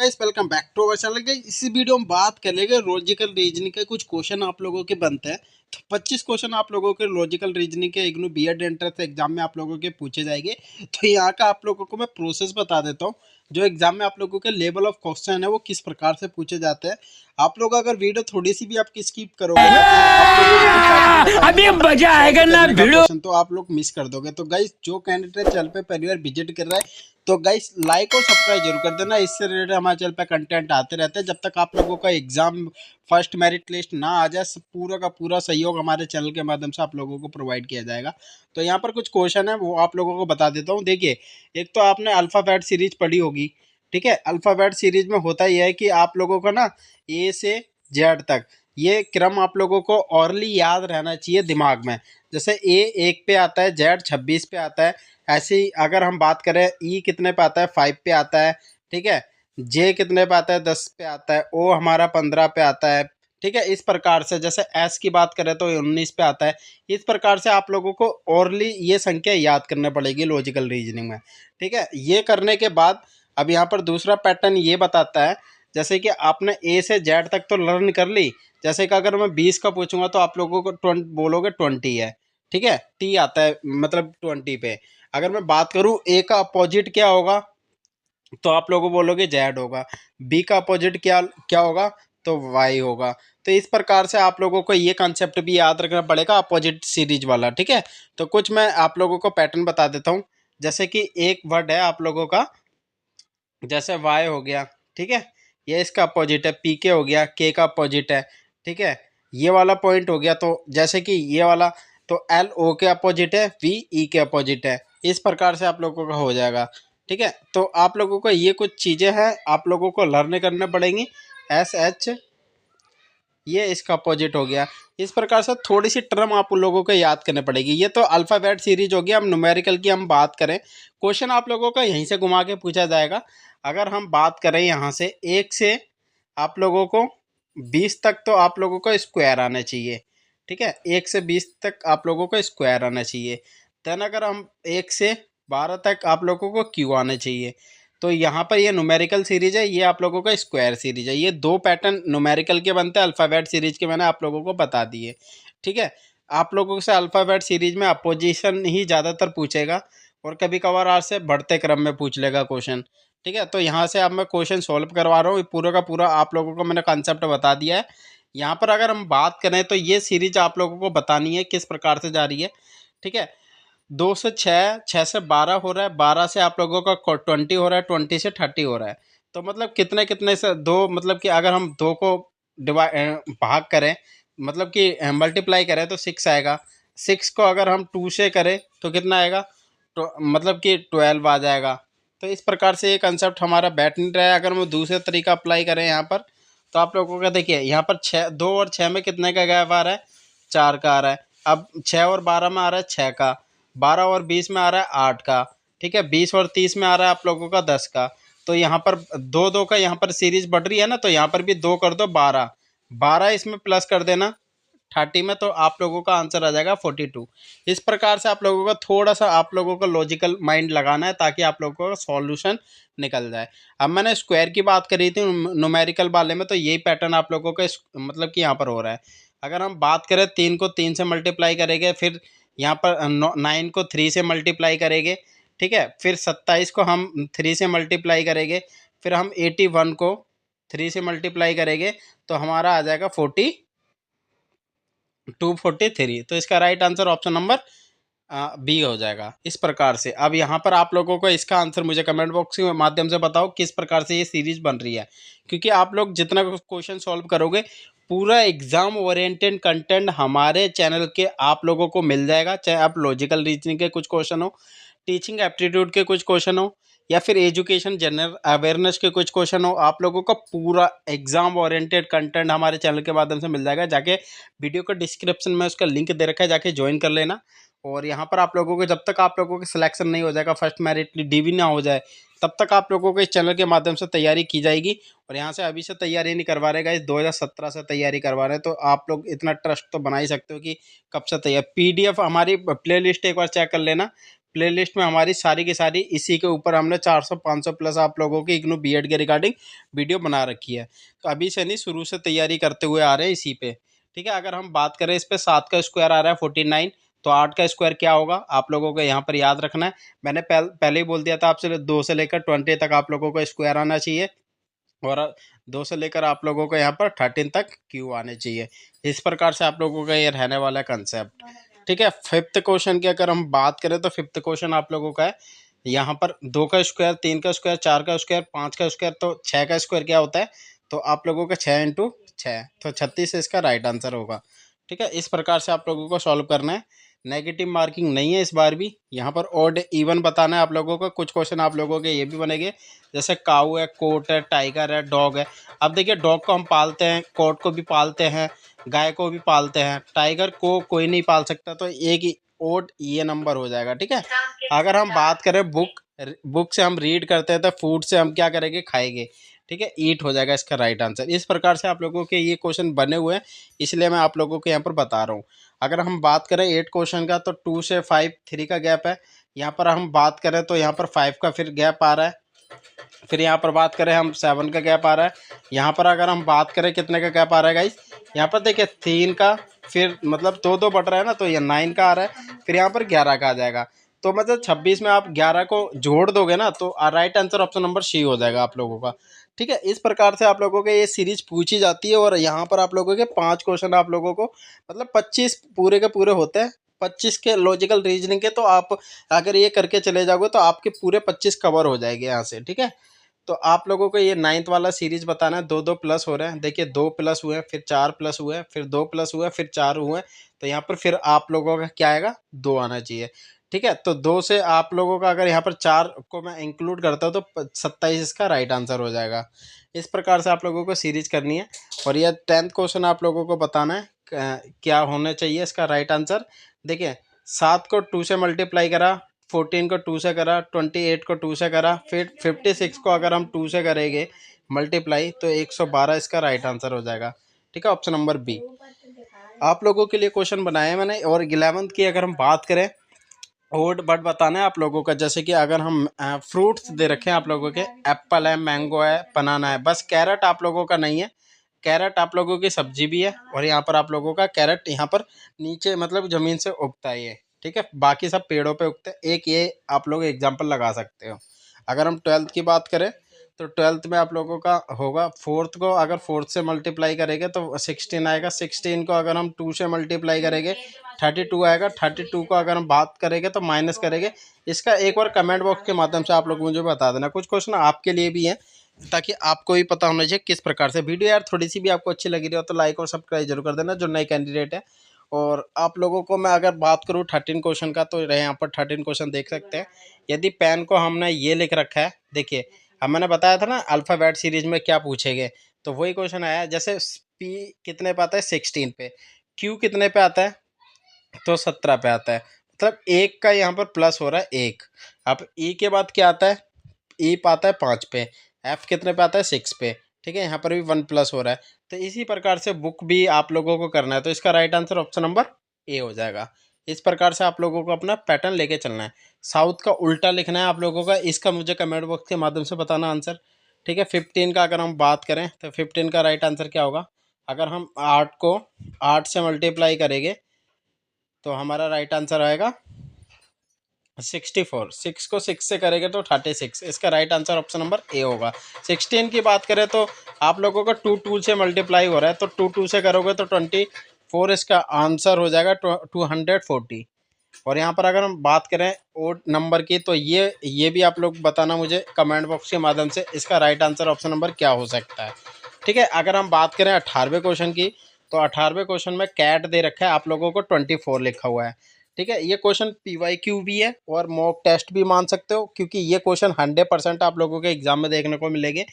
Guys welcome back to our channel. Guys इसी video में बात करेंगे लॉजिकल रीजनिंग के कुछ क्वेश्चन आप लोगों के बनते हैं। तो 25 क्वेश्चन आप लोगों के लॉजिकल रीजनिंग के इग्नू बीएड एंट्रेंस एग्जाम में आप लोगों के पूछे जाएंगे। तो यहाँ का आप लोगों को मैं प्रोसेस बता देता हूँ। जो एग्जाम में आप लोगों के लेवल ऑफ क्वेश्चन है वो किस प्रकार से पूछे जाते हैं। आप लोग अगर वीडियो थोड़ी सी भी आपकी स्किप करोगे तो आप लोगों को जो पैटर्न अभी मजा आएगा ना भिड़ो। क्वेश्चन तो आप लोग मिस कर दोगे। तो गाइस जो कैंडिडेट चैनल पे पहली बार विजिट कर रहा है तो गाइस लाइक और सब्सक्राइब जरूर कर देना। इससे रिलेटेड हमारे चैनल पे कंटेंट आते रहते हैं। जब तक आप लोगों का एग्जाम फर्स्ट मेरिट लिस्ट ना आ जाए पूरा का पूरा सहयोग हमारे चैनल के माध्यम से आप लोगों को प्रोवाइड किया जाएगा। तो यहाँ पर कुछ क्वेश्चन है वो आप लोगों को बता देता हूँ। देखिए, एक तो आपने अल्फ़ाबेट सीरीज पढ़ी होगी, ठीक है। अल्फ़ाबेट सीरीज में होता यह है कि आप लोगों को ना ए से जेड तक ये क्रम आप लोगों को ऑरली याद रहना चाहिए दिमाग में। जैसे ए 1 पे आता है, जेड 26 पे आता है। ऐसे ही अगर हम बात करें ई कितने पे आता है, 5 पे आता है, ठीक है। जे कितने पे आता है, 10 पे आता है। ओ हमारा 15 पे आता है, ठीक है। इस प्रकार से जैसे एस की बात करें तो 19 पे आता है। इस प्रकार से आप लोगों को ओरली ये संख्या याद करना पड़ेगी लॉजिकल रीजनिंग में, ठीक है। ये करने के बाद अब यहाँ पर दूसरा पैटर्न ये बताता है, जैसे कि आपने ए से जेड तक तो लर्न कर ली। जैसे कि अगर मैं 20 का पूछूंगा तो आप लोगों को बोलोगे 20 है, ठीक है। टी आता है मतलब 20 पे। अगर मैं बात करूं ए का अपोजिट क्या होगा तो आप लोगों बोलोगे जेड होगा। बी का अपोजिट क्या क्या होगा तो वाई होगा। तो इस प्रकार से आप लोगों को ये कॉन्सेप्ट भी याद रखना पड़ेगा अपोजिट सीरीज वाला, ठीक है। तो कुछ मैं आप लोगों को पैटर्न बता देता हूँ। जैसे कि एक वर्ड है आप लोगों का, जैसे वाई हो गया, ठीक है। ये इसका अपोजिट है। पी के हो गया, के का अपोजिट है, ठीक है। ये वाला पॉइंट हो गया। तो जैसे कि ये वाला तो एल ओ के अपोजिट है, वी ई के अपोजिट है। इस प्रकार से आप लोगों का हो जाएगा, ठीक है। तो आप लोगों को ये कुछ चीज़ें हैं आप लोगों को लर्न करने पड़ेंगी। एस एच ये इसका अपोजिट हो गया। इस प्रकार से थोड़ी सी टर्म आप लोगों को याद करने पड़ेगी। ये तो अल्फ़ाबेट सीरीज होगी। अब न्यूमेरिकल की हम बात करें, क्वेश्चन आप लोगों का यहीं से घुमा के पूछा जाएगा। अगर हम बात करें यहाँ से 1 से आप लोगों को 20 तक तो आप लोगों को स्क्वायर आना चाहिए, ठीक है। 1 से 20 तक आप लोगों को स्क्वायर आना चाहिए। देन अगर हम 1 से 12 तक आप लोगों को क्यू आना चाहिए। तो यहाँ पर ये न्यूमेरिकल सीरीज है, ये आप लोगों का स्क्वायर सीरीज है। ये दो पैटर्न न्यूमेरिकल के बनते हैं, अल्फ़ाबेट सीरीज के मैंने आप लोगों को बता दिए, ठीक है। आप लोगों से अल्फ़ाबेट सीरीज में अपोजिशन ही ज़्यादातर पूछेगा और कभी कभार आज से बढ़ते क्रम में पूछ लेगा क्वेश्चन, ठीक है। तो यहाँ से अब मैं क्वेश्चन सॉल्व करवा रहा हूँ। पूरा का पूरा आप लोगों को मैंने कॉन्सेप्ट बता दिया है। यहाँ पर अगर हम बात करें तो ये सीरीज आप लोगों को बतानी है किस प्रकार से जा रही है, ठीक है। 2 से 6, 6 से 12 हो रहा है, 12 से आप लोगों का 20 हो रहा है, 20 से 30 हो रहा है। तो मतलब कितने कितने से दो, मतलब कि अगर हम दो को भाग करें, मतलब कि मल्टीप्लाई करें तो 6 आएगा। 6 को अगर हम 2 से करें तो कितना आएगा, तो मतलब कि 12 आ जाएगा। तो इस प्रकार से ये कंसेप्ट हमारा बैठ नहीं रहा है। अगर हम दूसरे तरीका अप्लाई करें यहाँ पर तो आप लोगों का देखिए, यहाँ पर 6, 2 और 6 में कितने का गैप आ रहा है, 4 का आ रहा है। अब 6 और 12 में आ रहा है 6 का, 12 और 20 में आ रहा है 8 का, ठीक है। 20 और 30 में आ रहा है आप लोगों का 10 का। तो यहाँ पर दो दो का यहाँ पर सीरीज बढ़ रही है ना, तो यहाँ पर भी 2 कर दो 12, 12 इसमें प्लस कर देना 30 में, तो आप लोगों का आंसर आ जाएगा 42। इस प्रकार से आप लोगों का थोड़ा सा आप लोगों को लॉजिकल माइंड लगाना है ताकि आप लोगों का सॉल्यूशन निकल जाए। अब मैंने स्क्वायर की बात करी थी न्यूमेरिकल वाले में, तो यही पैटर्न आप लोगों का मतलब कि यहाँ पर हो रहा है। अगर हम बात करें 3 को 3 से मल्टीप्लाई करेंगे, फिर यहाँ पर 9 को 3 से मल्टीप्लाई करेंगे, ठीक है। फिर 27 को हम 3 से मल्टीप्लाई करेंगे, फिर हम 81 को 3 से मल्टीप्लाई करेंगे तो हमारा आ जाएगा 243। तो इसका right answer option number B हो जाएगा। इस प्रकार से अब यहाँ पर आप लोगों को इसका आंसर मुझे कमेंट बॉक्स के माध्यम से बताओ किस प्रकार से ये सीरीज बन रही है। क्योंकि आप लोग जितना क्वेश्चन सॉल्व करोगे पूरा एग्जाम ओरिएंटेड कंटेंट हमारे चैनल के आप लोगों को मिल जाएगा। चाहे आप लॉजिकल रीजनिंग के कुछ क्वेश्चन हो, टीचिंग एप्टीट्यूड के कुछ क्वेश्चन हो, या फिर एजुकेशन जनरल अवेयरनेस के कुछ क्वेश्चन हो, आप लोगों का पूरा एग्जाम ओरिएंटेड कंटेंट हमारे चैनल के माध्यम से मिल जाएगा। जाके वीडियो का डिस्क्रिप्शन में उसका लिंक दे रखा है, जाके ज्वाइन कर लेना। और यहाँ पर आप लोगों को जब तक आप लोगों के सिलेक्शन नहीं हो जाएगा, फर्स्ट मेरिट डीवी ना हो जाए, तब तक आप लोगों को इस चैनल के माध्यम से तैयारी की जाएगी। और यहाँ से अभी से तैयारी नहीं करवा रहे गाइस, 2017 से तैयारी करवा रहे हैं। तो आप लोग इतना ट्रस्ट तो बना ही सकते हो कि कब से तैयार। पीडीएफ हमारी प्लेलिस्ट एक बार चेक कर लेना। प्लेलिस्ट में हमारी सारी की सारी इसी के ऊपर हमने 400-500 प्लस आप लोगों की इग्नू बीएड के रिगार्डिंग वीडियो बना रखी है। तो अभी से नहीं, शुरू से तैयारी करते हुए आ रहे हैं इसी पे। ठीक है, अगर हम बात करें इस पे 7 का स्क्वायर आ रहा है 49, तो 8 का स्क्वायर क्या होगा आप लोगों को यहाँ पर याद रखना है। मैंने पहले ही बोल दिया था आपसे, 2 से लेकर 20 तक आप लोगों को स्क्वायर आना चाहिए, और 2 से लेकर आप लोगों को यहाँ पर 13 तक क्यू आने चाहिए। इस प्रकार से आप लोगों का ये रहने वाला है कंसेप्ट। ठीक है, फिफ्थ क्वेश्चन की अगर हम बात करें तो फिफ्थ क्वेश्चन आप लोगों का है यहाँ पर 2 का स्क्वायर, 3 का स्क्वायर, 4 का स्क्वायर, 5 का स्क्वायर, तो 6 का स्क्वायर क्या होता है, तो आप लोगों का 6 इंटू 6, तो 36 इसका राइट आंसर होगा। ठीक है, इस प्रकार से आप लोगों को सॉल्व करना है। नेगेटिव मार्किंग नहीं है इस बार भी, यहाँ पर ऑड इवन बताना है आप लोगों को। कुछ क्वेश्चन आप लोगों के ये भी बनेंगे, जैसे काऊ है, कोट है, टाइगर है, डॉग है। अब देखिए, डॉग को हम पालते हैं, कोट को भी पालते हैं, गाय को भी पालते हैं, टाइगर को कोई नहीं पाल सकता, तो एक ही ओड ये नंबर हो जाएगा। ठीक है, अगर हम बात करें बुक से हम रीड करते हैं, तो फूड से हम क्या करेंगे, खाएंगे। ठीक है, ईट हो जाएगा इसका राइट आंसर। इस प्रकार से आप लोगों के ये क्वेश्चन बने हुए हैं, इसलिए मैं आप लोगों को यहाँ पर बता रहा हूँ। अगर हम बात करें 8 क्वेश्चन का, तो 2 से 5 3 का गैप है। यहाँ पर हम बात करें तो यहाँ पर 5 का फिर गैप आ रहा है। फिर यहाँ पर बात करें हम 7 का गैप आ रहा है। यहाँ पर अगर हम बात करें कितने का गैप आ रहा है गाइस, यहाँ पर देखिए 3 का, फिर मतलब 2 बट रहा है ना, तो ये 9 का आ रहा है, फिर यहाँ पर 11 का आ जाएगा। तो मतलब 26 में आप 11 को जोड़ दोगे ना, तो right answer option number C हो जाएगा आप लोगों का। ठीक है, इस प्रकार से आप लोगों के ये सीरीज पूछी जाती है, और यहाँ पर आप लोगों के 5 क्वेश्चन आप लोगों को मतलब 25 पूरे के पूरे होते हैं। 25 के लॉजिकल रीजनिंग के, तो आप अगर ये करके चले जाओगे तो आपके पूरे 25 कवर हो जाएंगे यहाँ से। ठीक है, तो आप लोगों को ये 9th वाला सीरीज बताना है। 2 प्लस हो रहे हैं, देखिए 2 प्लस हुए हैं, फिर 4 प्लस हुए हैं, फिर 2 प्लस हुए हैं, फिर 4 हुए हैं, तो यहाँ पर फिर आप लोगों का क्या आएगा, 2 आना चाहिए। ठीक है, तो 2 से आप लोगों का अगर यहाँ पर 4 को मैं इंक्लूड करता हूँ, तो 27 इसका राइट आंसर हो जाएगा। इस प्रकार से आप लोगों को सीरीज करनी है, और यह 10th क्वेश्चन आप लोगों को बताना है क्या होना चाहिए इसका राइट आंसर। देखिए, 7 को 2 से मल्टीप्लाई करा, 14 को 2 से करा, 28 को 2 से करा, फिर 56 को अगर हम 2 से करेंगे मल्टीप्लाई, तो 112 इसका राइट आंसर हो जाएगा। ठीक है, ऑप्शन नंबर बी। आप लोगों के लिए क्वेश्चन बनाए मैंने। और 11th की अगर हम बात करें, ओड बट बताना है आप लोगों का। जैसे कि अगर हम फ्रूट्स दे रखे हैं आप लोगों के, एप्पल है, मैंगो है, बनाना है, बस कैरेट आप लोगों का नहीं है। कैरेट आप लोगों की सब्जी भी है, और यहाँ पर आप लोगों का कैरेट यहाँ पर नीचे मतलब ज़मीन से उगता है ये। ठीक है, बाकी सब पेड़ों पे उगते हैं। एक ये आप लोग एग्जांपल लगा सकते हो। अगर हम 12th की बात करें, तो 12th में आप लोगों का होगा, 4th को अगर 4th से मल्टीप्लाई करेंगे तो 16 आएगा। 16 को अगर हम 2 से मल्टीप्लाई करेंगे 32 आएगा। 32 को अगर हम बात करेंगे तो माइनस करेंगे। इसका एक बार कमेंट बॉक्स के माध्यम से आप लोग मुझे बता देना। कुछ क्वेश्चन आपके लिए भी हैं, ताकि आपको भी पता होना चाहिए किस प्रकार से। वीडियो यार थोड़ी सी भी आपको अच्छी लगी रही हो तो लाइक और सब्सक्राइब जरूर कर देना, जो नए कैंडिडेट है। और आप लोगों को मैं अगर बात करूँ 13 क्वेश्चन का, तो यहाँ पर 13 क्वेश्चन देख सकते हैं। यदि पेन को हमने ये लिख रखा है, देखिए अब मैंने बताया था ना अल्फ़ाबेट सीरीज में क्या पूछेंगे, तो वही क्वेश्चन आया। जैसे पी कितने पे आता है, 16 पे। क्यू कितने पे आता है, तो 17 पे आता है। मतलब एक का यहाँ पर प्लस हो रहा है एक। अब ई के बाद क्या आता है, ई पे आता है 5 पे। एफ कितने पे आता है, 6 पे। ठीक है, यहाँ पर भी 1 प्लस हो रहा है। तो इसी प्रकार से बुक भी आप लोगों को करना है, तो इसका right answer option number A हो जाएगा। इस प्रकार से आप लोगों को अपना पैटर्न लेके चलना है। साउथ का उल्टा लिखना है आप लोगों का, इसका मुझे कमेंट बॉक्स के माध्यम से बताना आंसर। ठीक है, 15 का अगर हम बात करें, तो 15 का राइट आंसर क्या होगा। अगर हम 8 को 8 से मल्टीप्लाई करेंगे, तो हमारा राइट आंसर आएगा 64। 6 को 6 से करेंगे तो 36। इसका right answer option number A होगा। 16 की बात करें तो आप लोगों का 2 से मल्टीप्लाई हो रहा है, तो 2 से करोगे तो 24 इसका आंसर हो जाएगा 240। और यहाँ पर अगर हम बात करें ओड नंबर की, तो ये भी आप लोग बताना मुझे कमेंट बॉक्स के माध्यम से, इसका राइट आंसर ऑप्शन नंबर क्या हो सकता है। ठीक है, अगर हम बात करें 18वें क्वेश्चन की, तो 18वें क्वेश्चन में कैट दे रखा है, आप लोगों को 24 लिखा हुआ है। ठीक है, ये क्वेश्चन PYQ भी है और मॉक टेस्ट भी मान सकते हो, क्योंकि ये क्वेश्चन 100% आप लोगों के एग्जाम में देखने को मिलेंगे।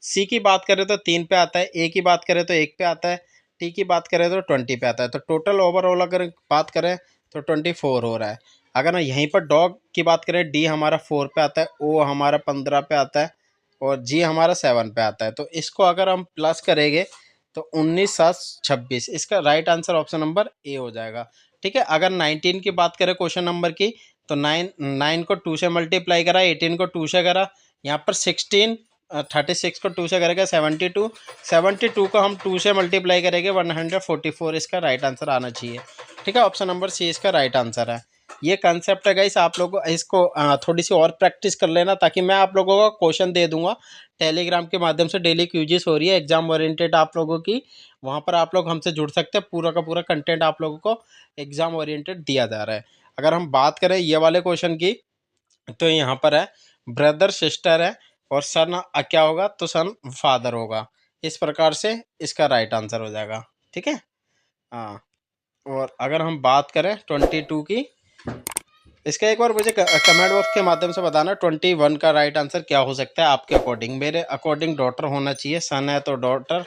सी की बात करें तो 3 पे आता है, ए की बात करें तो 1 पे आता है, टी की बात करें तो 20 पे आता है। तो टोटल ओवरऑल अगर बात करें तो 24 हो रहा है। अगर यहीं पर डॉग की बात करें, डी हमारा 4 पे आता है, ओ हमारा 15 पे आता है, और जी हमारा 7 पे आता है। तो इसको अगर हम प्लस करेंगे तो 19 7 26, इसका right answer option number A हो जाएगा। ठीक है, अगर 19 की बात करें क्वेश्चन नंबर की, तो 9 को 2 से मल्टीप्लाई करा, 18 को 2 से करा, यहाँ पर 16 36 को 2 से करेगा 72, 72 को हम 2 से मल्टीप्लाई करेंगे 144, इसका राइट आंसर आना चाहिए। ठीक है, ऑप्शन नंबर सी इसका राइट आंसर है। ये कंसेप्ट है गाइस, आप लोगों को इसको थोड़ी सी और प्रैक्टिस कर लेना, ताकि मैं आप लोगों को क्वेश्चन दे दूंगा टेलीग्राम के माध्यम से। डेली क्यूजीज हो रही है एग्जाम ओरिएंटेड आप लोगों की, वहाँ पर आप लोग हमसे जुड़ सकते हैं। पूरा का पूरा कंटेंट आप लोगों को एग्जाम ओरिएंटेड दिया जा रहा है। अगर हम बात करें ये वाले क्वेश्चन की, तो यहाँ पर है ब्रदर सिस्टर है, और सन क्या होगा, तो सन फादर होगा। इस प्रकार से इसका राइट आंसर हो जाएगा। ठीक है, हाँ। और अगर हम बात करें 22 की, इसका एक बार मुझे कमेंट बॉक्स के माध्यम से बताना 21 का राइट आंसर क्या हो सकता है आपके अकॉर्डिंग। मेरे अकॉर्डिंग डॉटर होना चाहिए, सन है तो डॉटर,